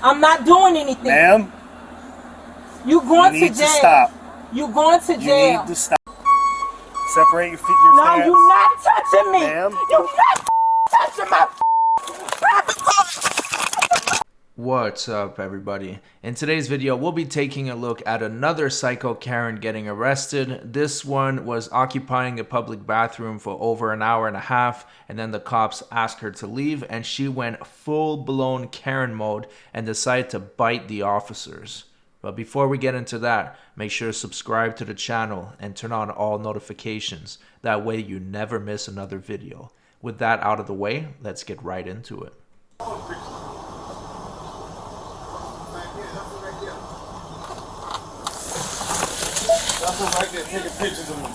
I'm not doing anything. Ma'am? You going you to need jail. To stop. You going to jail. You need to stop. Separate your feet. Your no, stance. you're not touching me. Ma'am? You're not touching my private part. What's up, everybody? In today's video, we'll be taking a look at another psycho Karen getting arrested. This one was occupying a public bathroom for over an hour and a half, and then the cops asked her to leave, and she went full-blown Karen mode and decided to bite the officers. But before we get into that, make sure to subscribe to the channel and turn on all notifications. That way you never miss another video. With that out of the way, let's get right into it. That's one right there taking pictures of me.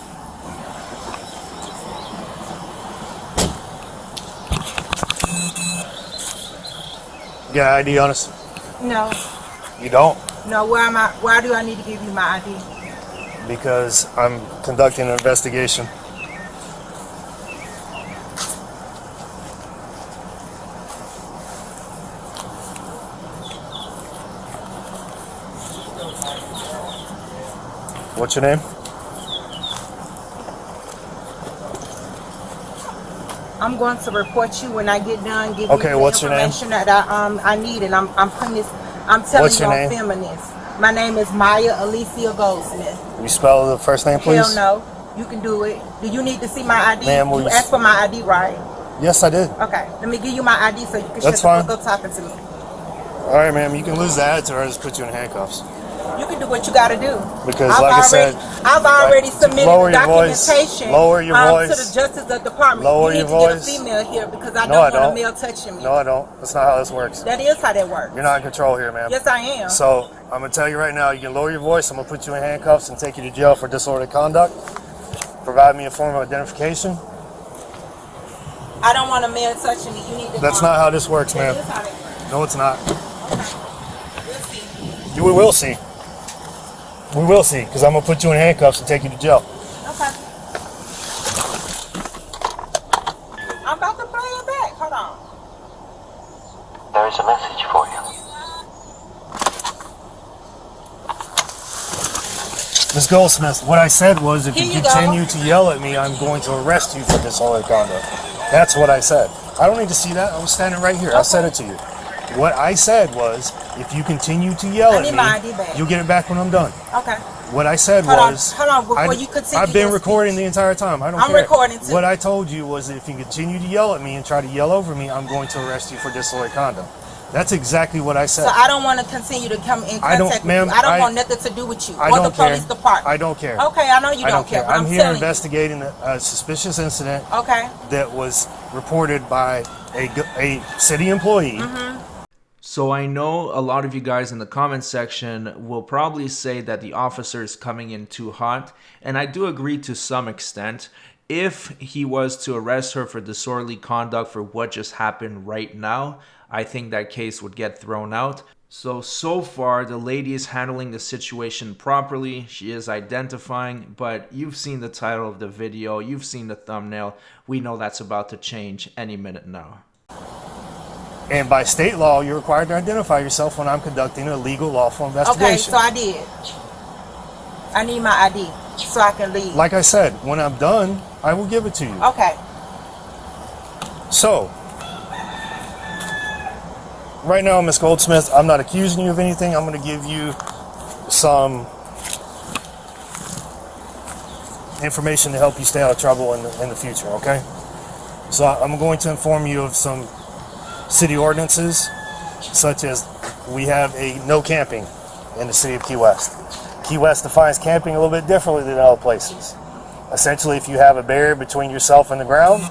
You got an ID on us? No. You don't? No, why do I need to give you my ID? Because I'm conducting an investigation. What's your name? I'm going to report you when I get done giving Okay, you the what's your name? information that I need, and I'm putting this. I'm telling What's you your I'm name? filming this. My name is Maya Alicia Goldsmith. You spell the first name, please? Hell no. You can do it. Do you need to see my ID? Ma'am, you asked for my ID, right? Yes, I did. Okay. Let me give you my ID so you can That's shut the fine. fuck up talking to me. All right, ma'am. You can lose the attitude or I'll just put you in handcuffs. You can do what you got to do. Because, like I said, I've already submitted lower your documentation voice. Lower your voice. to the Justice Department. Lower you your need voice. to get a female here because I No, don't I want a don't. male touching me. No, I don't. That's not how this works. That is how that works. You're not in control here, ma'am. Yes, I am. So, I'm going to tell you right now, you can lower your voice. I'm going to put you in handcuffs and take you to jail for disorderly conduct. Provide me a form of identification. I don't want a male touching me. You need to. That's not how this works, ma'am. That is how that works. No, it's not. Okay. We'll see. We will see. We will see, because I'm going to put you in handcuffs and take you to jail. Okay. I'm about to play it back. Hold on. There is a message for you. Ms. Goldsmith, what I said was if you Here you continue go. to yell at me, I'm going to arrest you for disorderly conduct. That's what I said. I don't need to see that. I was standing right here. I said it to you. What I said was if you continue to yell I need my at ID me, back. you'll get it back when I'm done. Okay. What I said Hold was... on, before you continue I've been your recording speech. the entire time. I don't I'm care. recording too. What I told you was that if you continue to yell at me and try to yell over me, I'm going to arrest you for disorderly conduct. That's exactly what I said. So I don't want to continue to come in contact with you. I don't want nothing to do with you or the police department. I don't care. Okay, I know you don't care. But I'm here telling investigating a suspicious incident you. Okay. that was reported by a city employee. So I know a lot of you guys in the comment section will probably say that the officer is coming in too hot, and I do agree to some extent. If he was to arrest her for disorderly conduct for what just happened right now, I think that case would get thrown out. So far, the lady is handling the situation properly. She is identifying, but you've seen the title of the video, you've seen the thumbnail. We know that's about to change any minute now. And by state law, you're required to identify yourself when I'm conducting a legal lawful investigation. Okay, so I did. I need my ID so I can leave. Like I said, when I'm done, I will give it to you. Okay. So, right now, Ms. Goldsmith, I'm not accusing you of anything. I'm going to give you some information to help you stay out of trouble in the future, okay? So I'm going to inform you of some city ordinances, such as we have a no camping in the city of Key West. Key West defines camping a little bit differently than other places. Essentially, if you have a barrier between yourself and the ground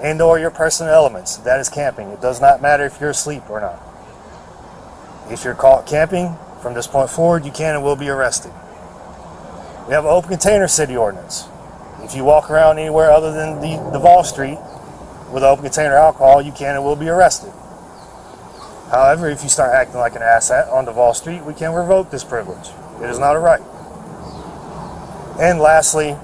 and or your personal elements, that is camping. It does not matter if you're asleep or not. If you're caught camping, from this point forward, you can and will be arrested. We have an open container city ordinance. If you walk around anywhere other than the Duval Street with open container alcohol, you can and will be arrested. However, if you start acting like an asshat on Duval Street, we can revoke this privilege. It is not a right. And lastly,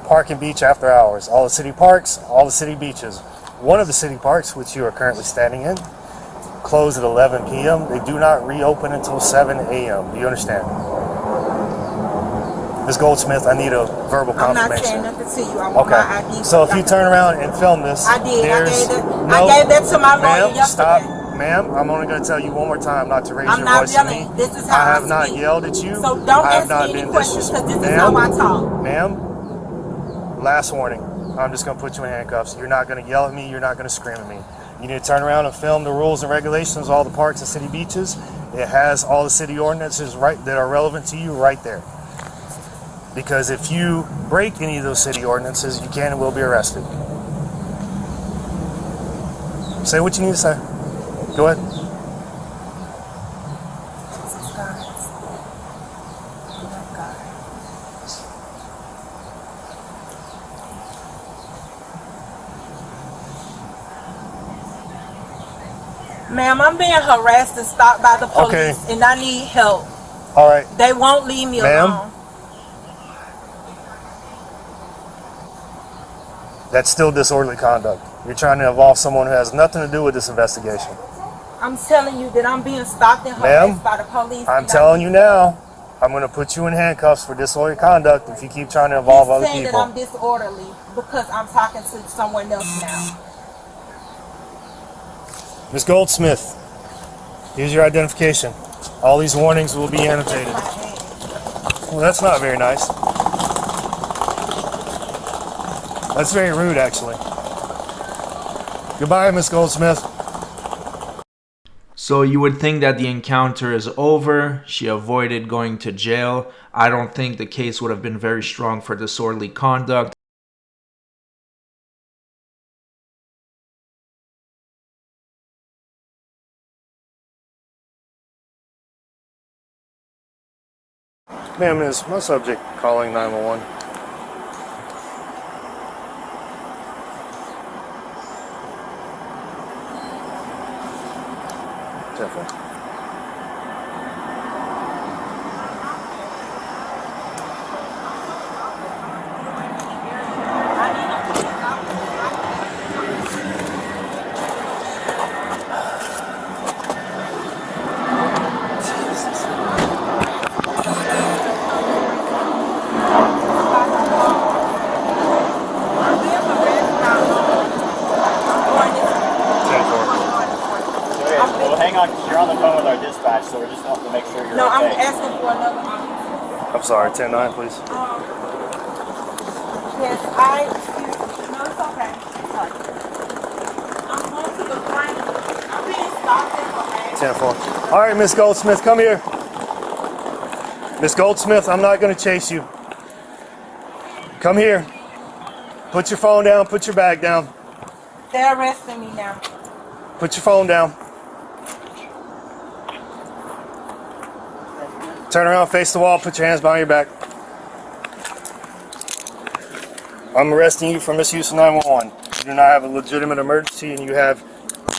park and beach after hours. All the city parks, all the city beaches. One of the city parks, which you are currently standing in, close at 11 p.m. They do not reopen until 7 a.m. Do you understand? Ms. Goldsmith, I need a verbal confirmation. I'm not saying nothing to you. I want my ID. So if you turn around and film this, I did. I no, gave that to my lawyer yesterday. Stop. Ma'am, I'm only going to tell you one more time not to raise your voice to me. This is how I have not yelled at you. So don't ask me any questions because this is how I talk. Ma'am, last warning. I'm just going to put you in handcuffs. You're not going to yell at me. You're not going to scream at me. You need to turn around and film the rules and regulations of all the parks and city beaches. It has all the city ordinances right that are relevant to you right there. Because if you break any of those city ordinances, you can and will be arrested. Say what you need to say. Go ahead. Ma'am, I'm being harassed and stopped by the police, and I need help. All right. They won't leave me alone. That's still disorderly conduct. You're trying to involve someone who has nothing to do with this investigation. I'm telling you that I'm being stopped and harassed by the police. I'm telling you now, I'm going to put you in handcuffs for disorderly conduct if you keep trying to involve other people. He's saying that I'm disorderly because I'm talking to someone else now. Ms. Goldsmith, here's your identification. All these warnings will be annotated. Well, that's not very nice. That's very rude, actually. Goodbye, Ms. Goldsmith. So you would think that the encounter is over. She avoided going to jail. I don't think the case would have been very strong for disorderly conduct. Ma'am, is my subject calling 911? Definitely. Hang on, because you're on the phone with our dispatch, so we're just going to make sure you're okay. No, I'm asking for another officer. I'm sorry, 10-9, please. Yes, no, it's okay. Sorry. I'm going to the front. I'm being stopped and harassed. 10-4. All right, Miss Goldsmith, come here. Miss Goldsmith, I'm not going to chase you. Come here. Put your phone down. Put your bag down. They're arresting me now. Put your phone down. Turn around, face the wall, put your hands behind your back. I'm arresting you for misuse of 911. You do not have a legitimate emergency, and you have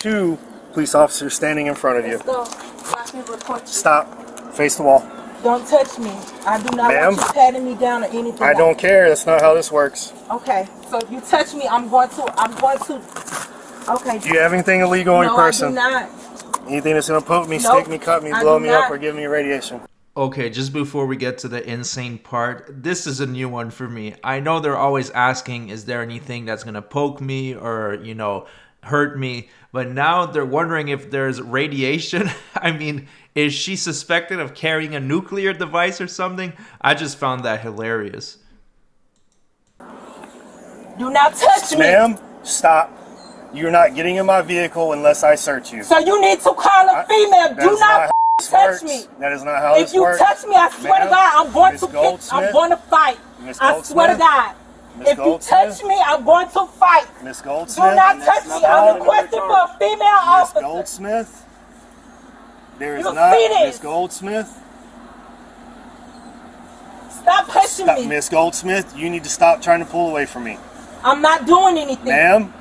2 police officers standing in front of you. Let's go. So I can report you. Stop. Face the wall. Don't touch me. I do not want you patting me down or anything. I don't care. That's not how this works. Okay. So if you touch me, I'm going to. Okay. Do you have anything illegal on your person? No, I do not. Anything that's going to poke me, stick me, cut me, blow me up, or give me radiation? Okay, just before we get to the insane part, this is a new one for me. I know they're always asking, is there anything that's going to poke me or, you know, hurt me? But now they're wondering if there's radiation. I mean, is she suspected of carrying a nuclear device or something? I just found that hilarious. Do not touch me. Ma'am, stop. You're not getting in my vehicle unless I search you. So you need to call a female. Do not touch me. That is not how this works. If you touch me, I swear to God, I'm going to kick. I'm going to fight. I swear to God. If you touch me, I'm going to fight. Miss Goldsmith. Do not touch me. I'm requesting for a female officer. Miss Goldsmith. There is not. Miss Goldsmith. Stop pushing me. Miss Goldsmith, you need to stop trying to pull away from me. I'm not doing anything. Ma'am.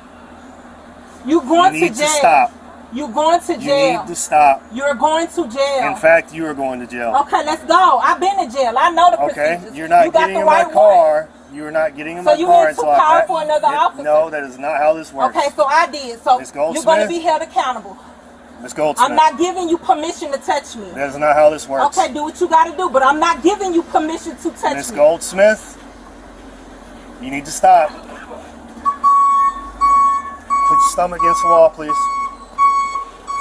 You're going to jail. You need to stop. You're going to jail. You need to stop. You're going to jail. In fact, you are going to jail. Okay, let's go. I've been to jail. I know the procedures. Okay, you're not getting in my car. You are not getting in my car. So you need to call for another officer. No, that is not how this works. Okay, so I did. So you're going to be held accountable. Miss Goldsmith. I'm not giving you permission to touch me. That is not how this works. Okay, do what you gotta do, but I'm not giving you permission to touch Miss me. Goldsmith, you need to stop. Put your stomach against the wall, please.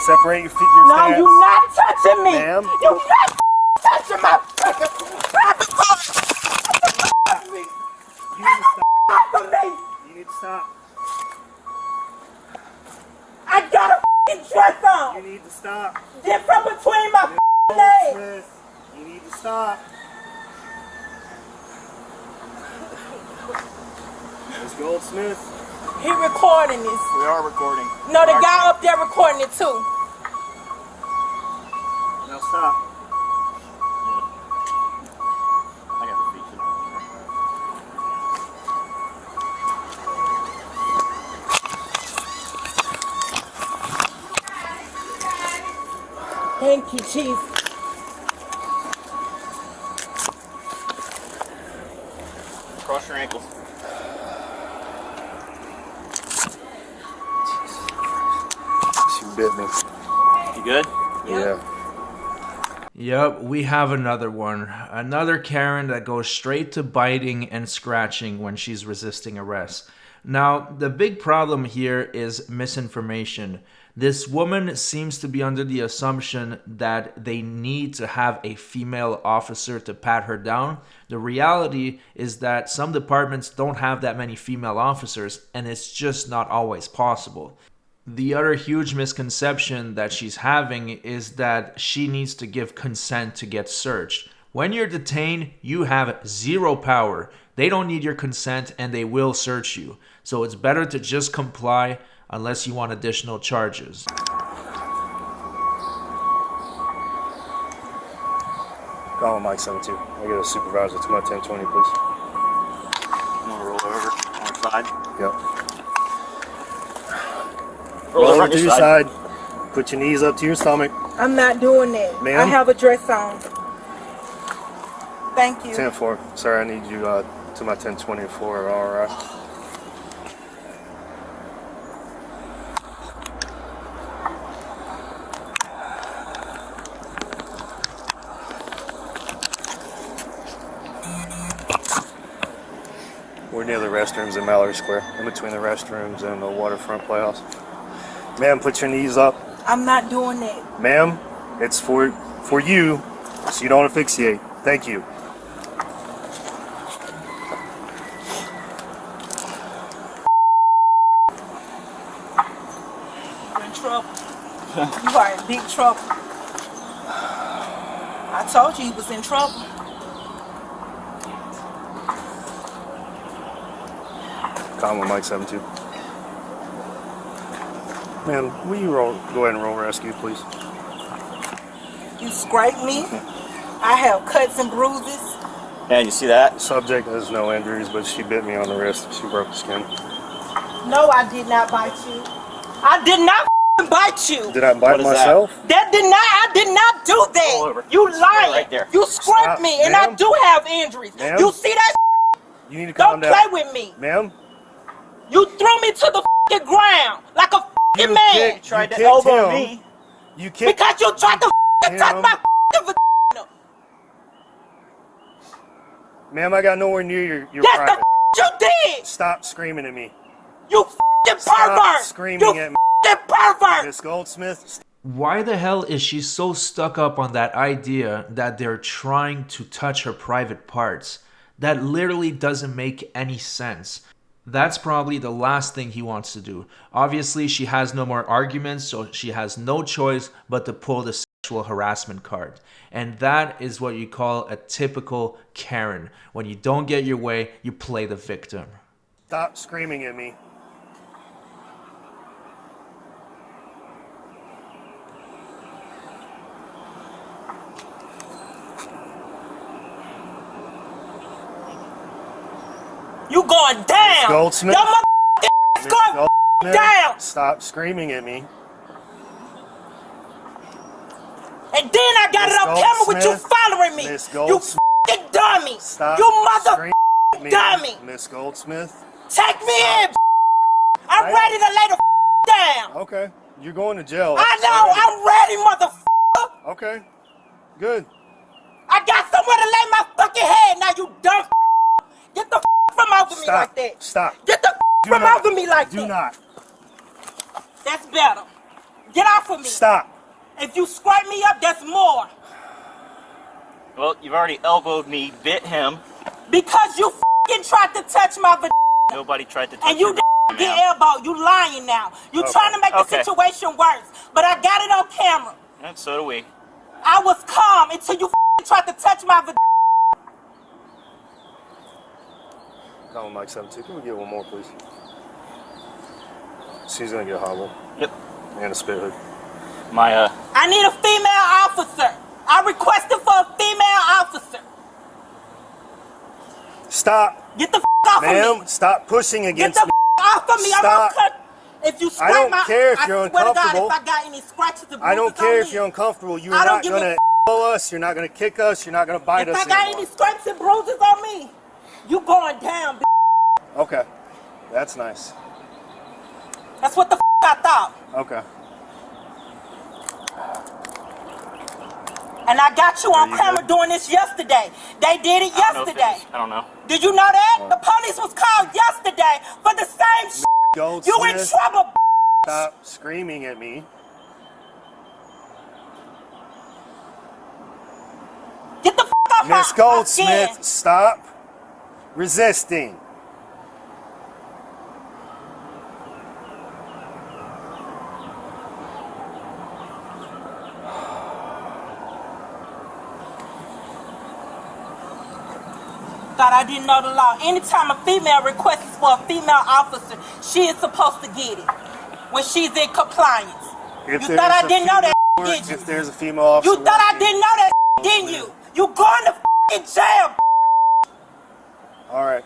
Separate your feet, your No, stance. you're not touching me. Ma'am. You're not touching my freaking private part. You need to stop. Off of me. You need to stop. I got a fucking dress You on. need to stop. Get from between my legs. Goldsmith, you need to stop. Miss Goldsmith. He recording this. We are recording. No, the guy up there recording it too. Now stop. I got the feature. Thank you, Jesus. Cross your ankles. She bit me. You good? Yeah. Yep, we have another one. Another Karen that goes straight to biting and scratching when she's resisting arrest. Now, the big problem here is misinformation. This woman seems to be under the assumption that they need to have a female officer to pat her down. The reality is that some departments don't have that many female officers, and it's just not always possible. The other huge misconception that she's having is that she needs to give consent to get searched. When you're detained, you have zero power. They don't need your consent and they will search you. So it's better to just comply unless you want additional charges. Call Mike 72. I get a supervisor to my 1020, please. I'm gonna roll over on the side. Yep. Roll over on to your your side. side. Put your knees up to your stomach. I'm not doing that. Ma'am? I have a dress on. Thank you. 10-4. Sorry, I need you to my 1024. All right. We're near the restrooms in Mallory Square, in between the restrooms and the waterfront playhouse. Ma'am, put your knees up. I'm not doing that. Ma'am, it's for you, so you don't asphyxiate. Thank you. You're in trouble. You are in big trouble. I told you he was in trouble. Comma Mike 72. Ma'am, will you go ahead and roll rescue, please? You scraped me. I have cuts and bruises. And you see that? Subject has no injuries, but she bit me on the wrist. She broke the skin. No, I did not bite you. I did not bite you. Did I bite What is that? myself? I did not do Roll that. over. You lying. Right there. You scraped Stop, me, and I ma'am. do have injuries. Ma'am. You see that? You need to calm Don't down. play with me. Ma'am, You threw me to the ground like a you man. kicked, Tried you to kicked elbow him. me. You kicked Because you tried to touch him. my vagina. Ma'am, I got nowhere near your That's private. the you did. Stop screaming at me. You pervert. Stop screaming You at me. pervert. Miss Goldsmith. Why the hell is she so stuck up on that idea that they're trying to touch her private parts? That literally doesn't make any sense. That's probably the last thing he wants to do. Obviously, she has no more arguments, so she has no choice but to pull the sexual harassment card. And that is what you call a typical Karen. When you don't get your way, you play the victim. Stop screaming at me. You going down. Goldsmith. Your mother is Miss going Goldsmith, down. Stop screaming at me. And then I got Miss it on camera with you Goldsmith. following me. Miss You Goldsmith. f***ing dummy. Stop You mother screaming at me. dummy. Miss Goldsmith. Take me in. I'm Right. ready to lay the down. Okay. You're going to jail. I know. I'm ready, motherfucker. Okay. Good. I got somewhere to lay my fucking head. Now you dumb. Get the from over me like that. Stop. Get the from over me like that. Do not. That's better. Get off of me. Stop. If you scrape me up, that's more. Well, you've already elbowed me, bit him. Because you fucking tried to touch my vagina. Nobody tried to touch And you your didn't get elbowed. You lying now. You trying to make the situation worse. But I got it on camera. And so do we. I was calm until you tried to touch my vagina. Call him Mike 72. Can we get one more, please? She's gonna get a hobble. Yep. And a spit hood. I need a female officer. I requested for a female officer. Stop. Get the off of me. Ma'am, stop pushing against me. me. Get the off of me. Stop. I'm gonna cut. If you scratch I don't care if you're uncomfortable. I swear to God, if I got any scratches or bruises I don't care on if me, you're uncomfortable. You're I don't not give gonna blow us. You're not gonna kick us. You're not gonna bite us If I got anymore. any scratches and bruises on me, you going down, bitch. Okay. That's nice. That's what the I thought. Okay. And I got you on camera doing this yesterday. They did it yesterday. I don't know. Did you know that? The police was called yesterday for the same shit. You in trouble, Stop screaming at me. Get the off my Miss Goldsmith, stop resisting. Thought I didn't know the law. Anytime a female requests for a female officer, she is supposed to get it when she's in compliance. You thought I didn't know that, did you? If there's a female officer, You thought I didn't know that, didn't you? You going to f***ing jail. All right.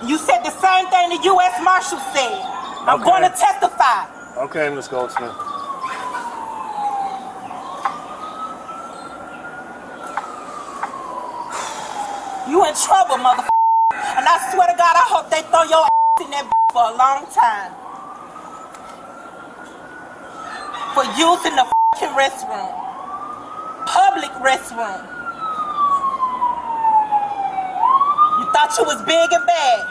You said the same thing the U.S. Marshal said. I'm going to testify. Okay, Miss Goldsmith. You in trouble, motherfucker. And I swear to God, I hope they throw your ass in that for a long time. For using the fucking restroom. Public restroom. You thought you was big and bad.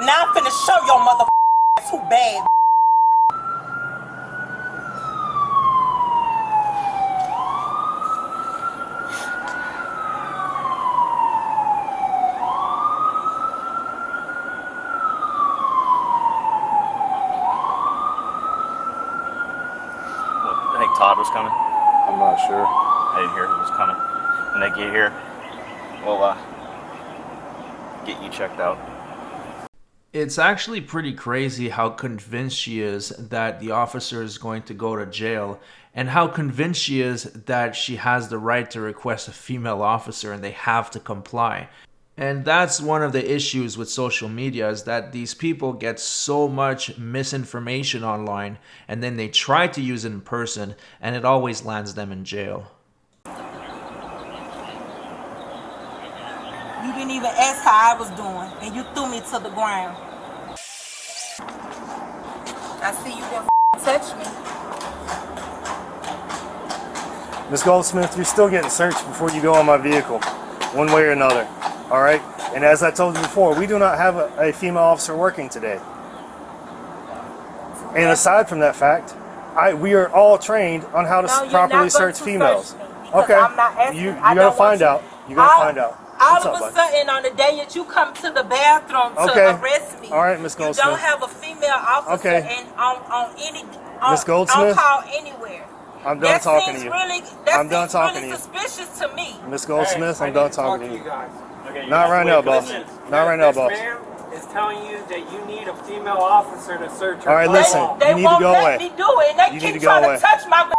Now I'm finna show your motherfuckers who bad. I think Todd was coming. I'm not sure. I didn't hear who was coming. When they get here, we'll get you checked out. It's actually pretty crazy how convinced she is that the officer is going to go to jail, and how convinced she is that she has the right to request a female officer and they have to comply. And that's one of the issues with social media, is that these people get so much misinformation online and then they try to use it in person and it always lands them in jail. You didn't even ask how I was doing, and you threw me to the ground. I see you didn't touch me. Miss Goldsmith, you're still getting searched before you go on my vehicle, one way or another. All right? And as I told you before, we do not have a female officer working today. And aside from that fact, we are all trained on how to properly search females. Okay, you gotta find out. You gotta find out. All of a sudden, on the day that you come to the bathroom to arrest me, all right, Miss Goldsmith, you don't have a female officer and on any Miss Goldsmith, on call anywhere. I'm done talking to you. I'm done talking to you. Suspicious to me. Miss Goldsmith, I'm done talking to you. Okay, Not right now, boss. Not right now, boss. This man is telling you that you need a female officer to search her. All right, listen. They You need to won't go let away. me do it. They You keep need to trying go away. to touch my.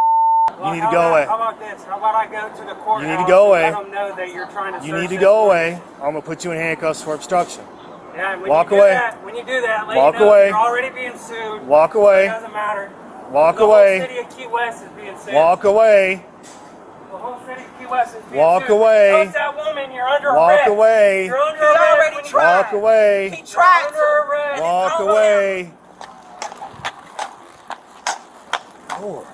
You need to go away. How about this? How about I go to the courthouse You need to go away. and let them know that you're trying to You search need to this go woman? away. I'm gonna put you in handcuffs for obstruction. Yeah, and Walk away. When you do that, let Walk you know away. you're already being sued. Walk away. It doesn't matter. Walk the away. The whole city of Key West is being sued. Walk away. The whole city of Key West is being Walk sued. away. Toast that woman, you're under Walk arrest. away. You're under He arrest. already tried. Walk away. He tried You're under arrest. to. Walk away. Lord.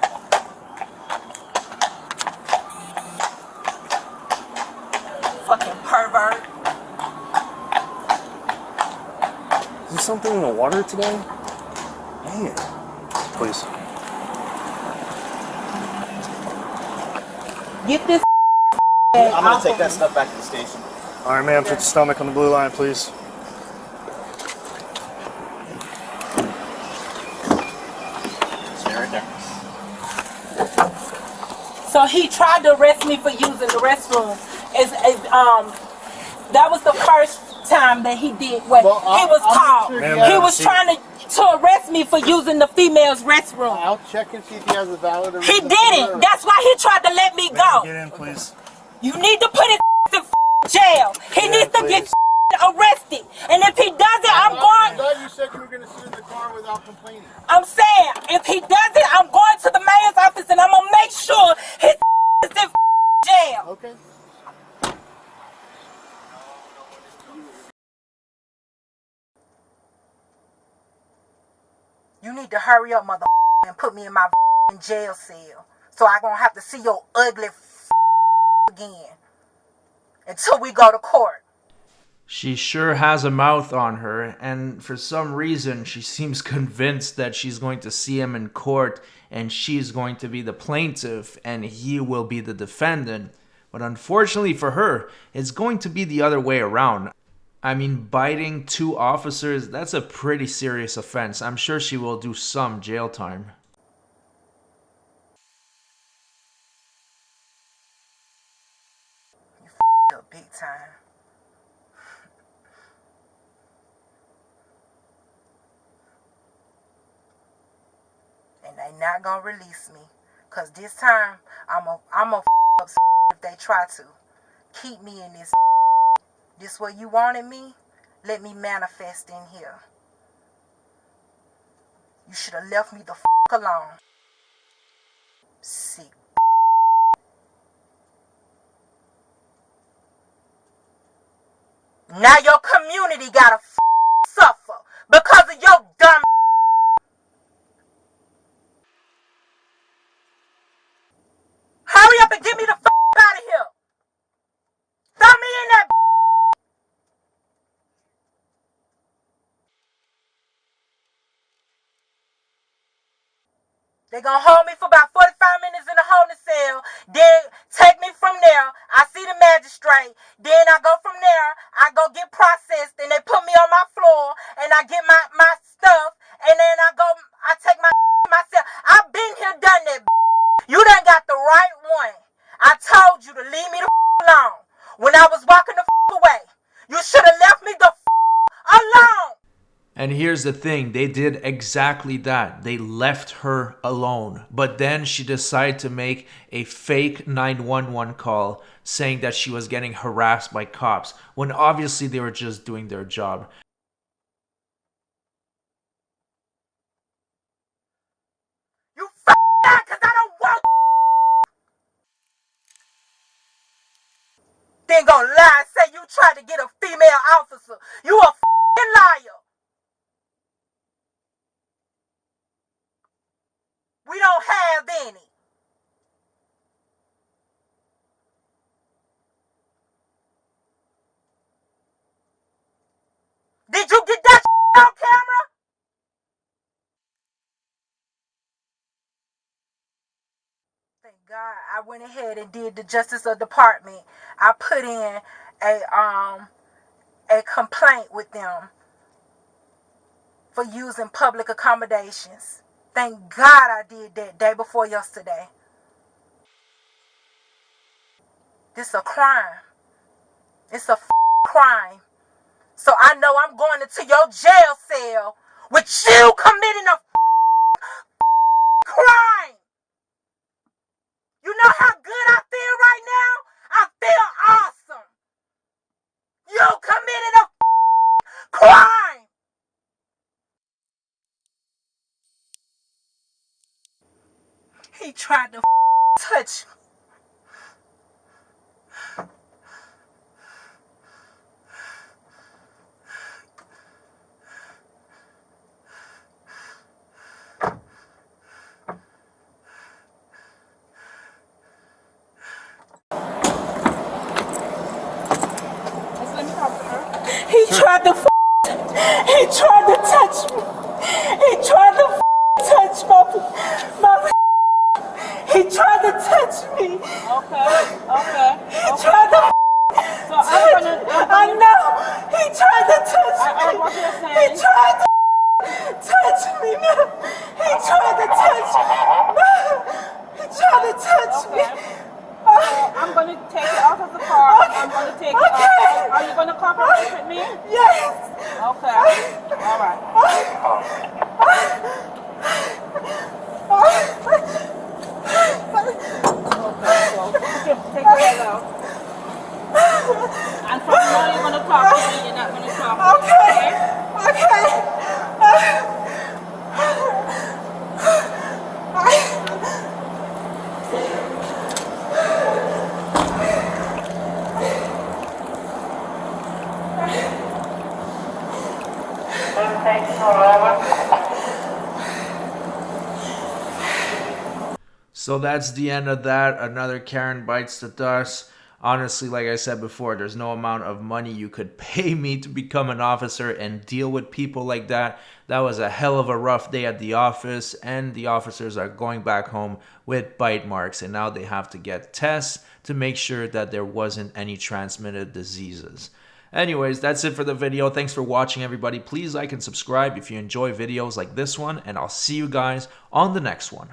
Fucking pervert. Is there something in the water today? Man. Please. Get this. I'm gonna take that stuff back to the station. All right, ma'am. Put your stomach on the blue line, please. Stay right there. So he tried to arrest me for using the restroom. That was the first time that he did what Well, he was called. sure He was trying to arrest me for using the female's restroom. I'll check and see if he has a valid. He didn't. That's why he tried to let me go. Get in, please. You need to put his in jail. He needs to get arrested. And if he doesn't, I'm I going. thought you said you were going to sit in the car without complaining. I'm saying, if he doesn't, I'm going to the mayor's office and I'm gonna make sure his is in jail. Okay. You need to hurry up, mother, and put me in my jail cell, so I don't have to see your ugly again until we go to court. She sure has a mouth on her, and for some reason she seems convinced that she's going to see him in court and she's going to be the plaintiff and he will be the defendant. But unfortunately for her, it's going to be the other way around. I mean, biting two officers, that's a pretty serious offense. I'm sure she will do some jail time. You up big time. And they not gonna release me, cause this time I'm a up if they try to keep me in this. This what you wanted me? Let me manifest in here. You should have left me the alone. Sick. Now your community gotta suffer because of your dumb. Hurry up and get me the out of here. Throw me in that. They gonna hold me for about 45 minutes in the holding cell. Then take me from there. I see the magistrate. Then I go from there. I go get processed. And they put me on my floor. And I get my stuff. And then I take myself. I've been here, done that. You done got the right one. I told you to leave me the alone. When I was walking the away. You should have left me the alone. And here's the thing, they did exactly that. They left her alone. But then she decided to make a fake 911 call saying that she was getting harassed by cops, when obviously they were just doing their job. You that because I don't want. Then gonna lie and say you tried to get a female officer. You a liar. We don't have any. Did you get that on camera? Thank God I went ahead and did the Justice of Department. I put in a complaint with them for using public accommodations. Thank God I did that day before yesterday. This is a crime. It's a crime. So I know I'm going into your jail cell with you committing a crime. You know how good I feel right now? I feel awesome. You committed a crime. He tried to touch me. He tried to touch me. He tried to touch my he tried to touch me. Okay. He tried to So I'm gonna I know. He tried to touch I me. heard what you're He saying. tried to touch me. He tried to touch me. He tried to touch me. I'm gonna take you out of the car. I'm gonna take you out. Are you gonna cooperate with me? Yes. Okay. All right. Take your leg out. And from now you're gonna talk to me. You're not gonna talk to me. So that's the end of that. Another Karen bites the dust. Honestly, like I said before, there's no amount of money you could pay me to become an officer and deal with people like that. That was a hell of a rough day at the office, and the officers are going back home with bite marks, and now they have to get tests to make sure that there wasn't any transmitted diseases. Anyways, that's it for the video. Thanks for watching, everybody. Please like and subscribe if you enjoy videos like this one, and I'll see you guys on the next one.